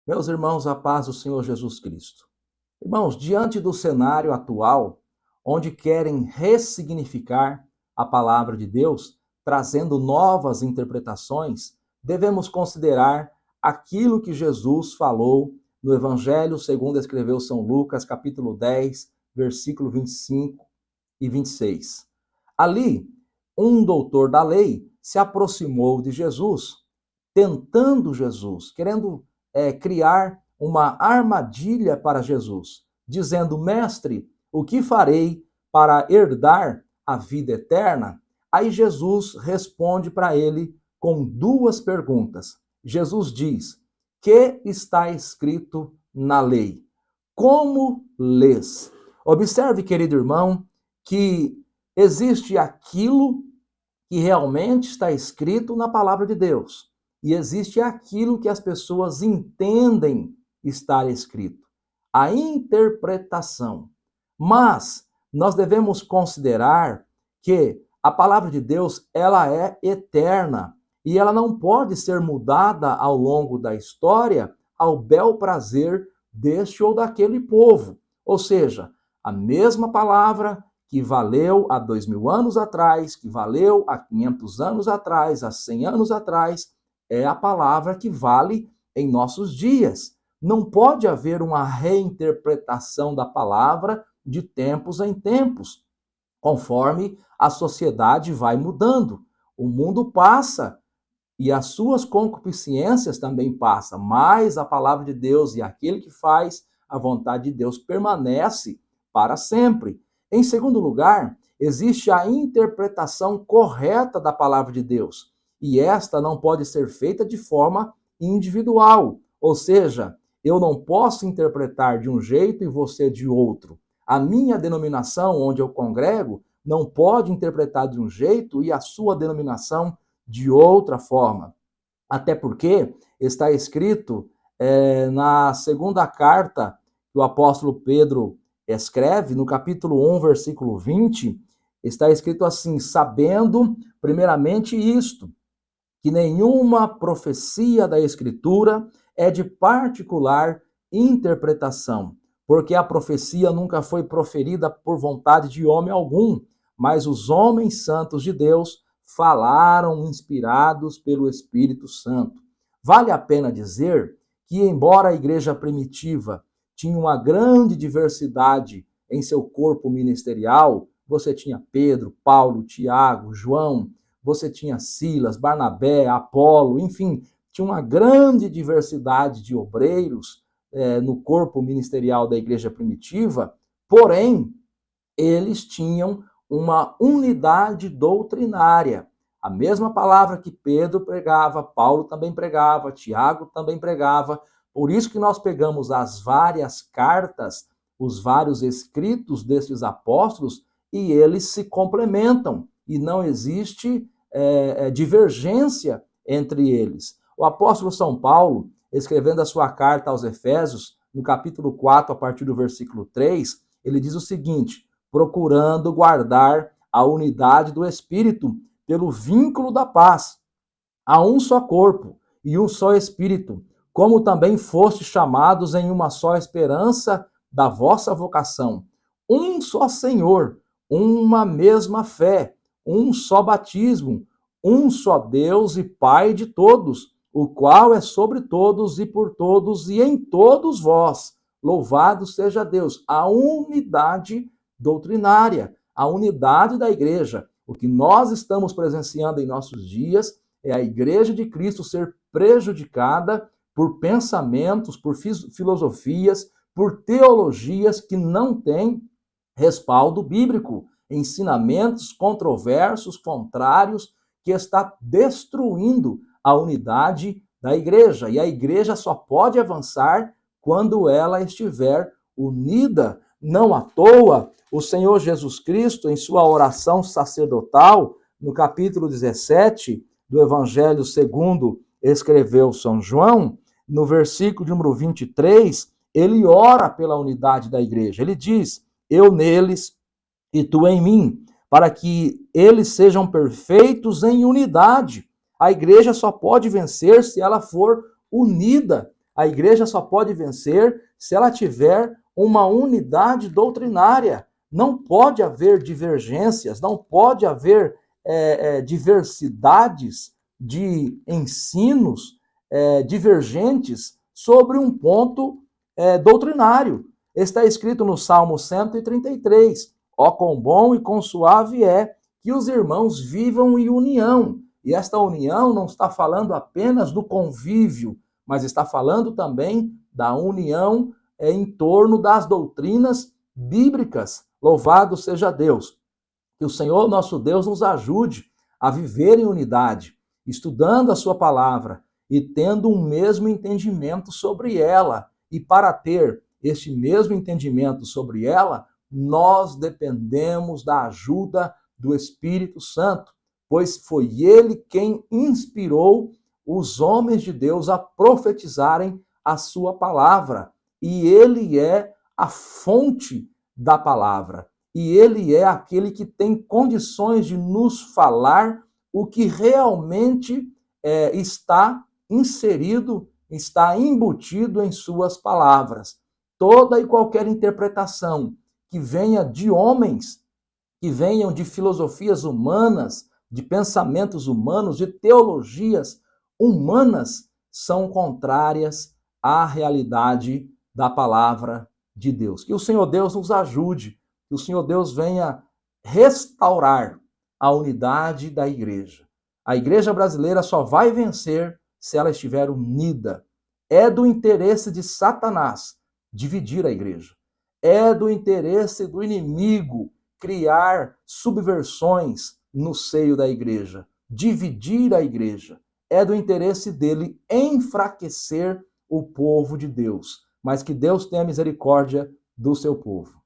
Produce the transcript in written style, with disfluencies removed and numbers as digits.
Meus irmãos, a paz do Senhor Jesus Cristo. Irmãos, diante do cenário atual, onde querem ressignificar a palavra de Deus, trazendo novas interpretações, devemos considerar aquilo que Jesus falou no Evangelho segundo escreveu São Lucas, capítulo 10, versículo 25 e 26. Ali, um doutor da lei se aproximou de Jesus, tentando Jesus, querendo criar uma armadilha para Jesus, dizendo: Mestre, o que farei para herdar a vida eterna? Aí Jesus responde para ele com duas perguntas. Jesus diz: que está escrito na lei? Como lês? Observe, querido irmão, que existe aquilo que realmente está escrito na palavra de Deus. E existe aquilo que as pessoas entendem estar escrito, a interpretação. Mas nós devemos considerar que a palavra de Deus, ela é eterna e ela não pode ser mudada ao longo da história ao bel prazer deste ou daquele povo. Ou seja, a mesma palavra que valeu há 2000 anos atrás, que valeu há 500 anos atrás, há 100 anos atrás, é a palavra que vale em nossos dias. Não pode haver uma reinterpretação da palavra de tempos em tempos, conforme a sociedade vai mudando. O mundo passa e as suas concupiscências também passam, mas a palavra de Deus e aquele que faz a vontade de Deus permanece para sempre. Em segundo lugar, existe a interpretação correta da palavra de Deus, e esta não pode ser feita de forma individual, ou seja, eu não posso interpretar de um jeito e você de outro. A minha denominação, onde eu congrego, não pode interpretar de um jeito e a sua denominação de outra forma. Até porque está escrito na segunda carta que o apóstolo Pedro escreve, no capítulo 1, versículo 20, está escrito assim: sabendo primeiramente isto, que nenhuma profecia da Escritura é de particular interpretação, porque a profecia nunca foi proferida por vontade de homem algum, mas os homens santos de Deus falaram inspirados pelo Espírito Santo. Vale a pena dizer que, embora a igreja primitiva tinha uma grande diversidade em seu corpo ministerial, você tinha Pedro, Paulo, Tiago, João, você tinha Silas, Barnabé, Apolo, enfim, tinha uma grande diversidade de obreiros no corpo ministerial da igreja primitiva, porém, eles tinham uma unidade doutrinária. A mesma palavra que Pedro pregava, Paulo também pregava, Tiago também pregava. Por isso que nós pegamos as várias cartas, os vários escritos desses apóstolos, e eles se complementam. E não existe divergência entre eles. O apóstolo São Paulo, escrevendo a sua carta aos Efésios, no capítulo 4, a partir do versículo 3, ele diz o seguinte: procurando guardar a unidade do Espírito pelo vínculo da paz. Há um só corpo e um só Espírito, como também fostes chamados em uma só esperança da vossa vocação. Um só Senhor, uma mesma fé, um só batismo, um só Deus e Pai de todos, o qual é sobre todos e por todos e em todos vós. Louvado seja Deus. A unidade doutrinária, a unidade da igreja. O que nós estamos presenciando em nossos dias é a igreja de Cristo ser prejudicada por pensamentos, por filosofias, por teologias que não têm respaldo bíblico, ensinamentos controversos, contrários, que está destruindo a unidade da igreja. E a igreja só pode avançar quando ela estiver unida. Não à toa, o Senhor Jesus Cristo, em sua oração sacerdotal, no capítulo 17 do Evangelho segundo escreveu São João, no versículo número 23, ele ora pela unidade da igreja. Ele diz: eu neles e tu em mim, para que eles sejam perfeitos em unidade. A igreja só pode vencer se ela for unida A igreja só pode vencer se ela tiver uma unidade doutrinária. Não pode haver divergências, não pode haver diversidades de ensinos divergentes sobre um ponto doutrinário. Está escrito no Salmo 133, ó quão bom e quão suave é que os irmãos vivam em união. E esta união não está falando apenas do convívio, mas está falando também da união em torno das doutrinas bíblicas. Louvado seja Deus. Que o Senhor nosso Deus nos ajude a viver em unidade, estudando a sua palavra e tendo um mesmo entendimento sobre ela. E para ter este mesmo entendimento sobre ela, nós dependemos da ajuda do Espírito Santo, pois foi ele quem inspirou os homens de Deus a profetizarem a sua palavra. E ele é a fonte da palavra. E ele é aquele que tem condições de nos falar o que realmente está inserido, está embutido em suas palavras. Toda e qualquer interpretação que venha de homens, que venham de filosofias humanas, de pensamentos humanos, de teologias humanas, são contrárias à realidade da palavra de Deus. Que o Senhor Deus nos ajude, que o Senhor Deus venha restaurar a unidade da igreja. A igreja brasileira só vai vencer se ela estiver unida. É do interesse de Satanás dividir a igreja. É do interesse do inimigo criar subversões no seio da igreja, dividir a igreja. É do interesse dele enfraquecer o povo de Deus. Mas que Deus tenha misericórdia do seu povo.